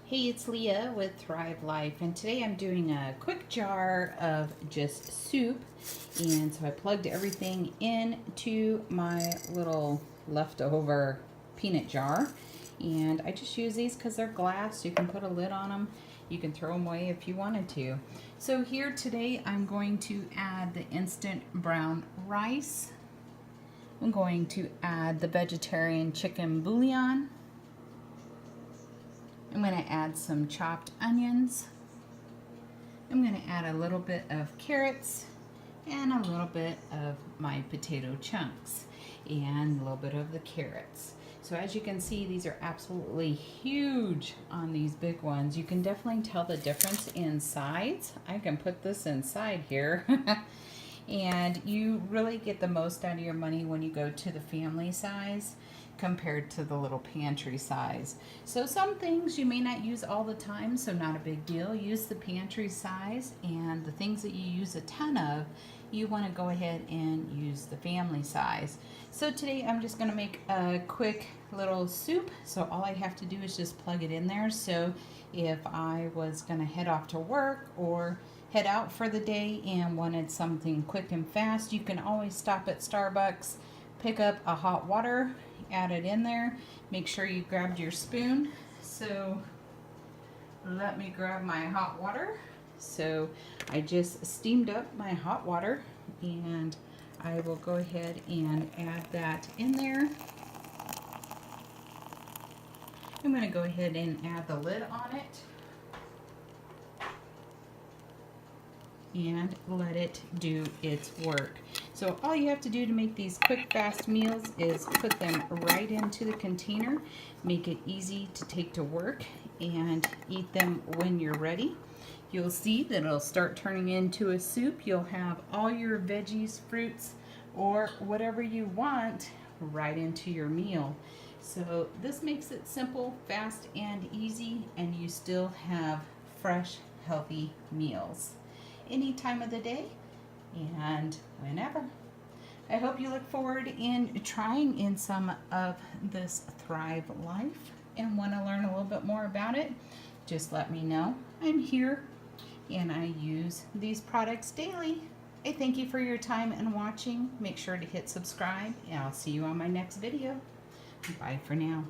Hey, it's Leah with Thrive Life, and today I'm doing a quick jar of just soup. And so I plugged everything into my little leftover peanut jar, and I just use these because they're glass. You can put a lid on them. You can throw them away if you wanted to. So here today I'm going to add the instant brown rice. I'm going to add the vegetarian chicken bouillon. I'm going to add some chopped onions. I'm going to add a little bit of carrots and a little bit of my potato chunks and a little bit of the carrots. So as you can see, these are absolutely huge on these big ones. You can definitely tell the difference in size. I can put this inside here. And you really get the most out of your money when you go to the family size compared to the little pantry size. So some things you may not use all the time, so not a big deal. Use the pantry size, and the things that you use a ton of, you want to go ahead and use the family size. So today I'm just going to make a quick little soup. So all I have to do is just plug it in there. So if I was going to head off to work or head out for the day and wanted something quick and fast, you can always stop at Starbucks, pick up a hot water, add it in there. Make sure you grabbed your spoon. So let me grab my hot water. So I just steamed up my hot water, and I will go ahead and add that in there. I'm going to go ahead and add the lid on it and let it do its work. So all you have to do to make these quick, fast meals is put them right into the container, make it easy to take to work, and eat them when you're ready. You'll see that it'll start turning into a soup. You'll have all your veggies, fruits, or whatever you want right into your meal. So this makes it simple, fast, and easy, and you still have fresh, healthy meals any time of the day and whenever. I hope you look forward in trying in some of this Thrive Life and want to learn a little bit more about it. Just let me know. I'm here and I use these products daily. I thank you for your time and watching. Make sure to hit subscribe, and I'll see you on my next video. Bye for now.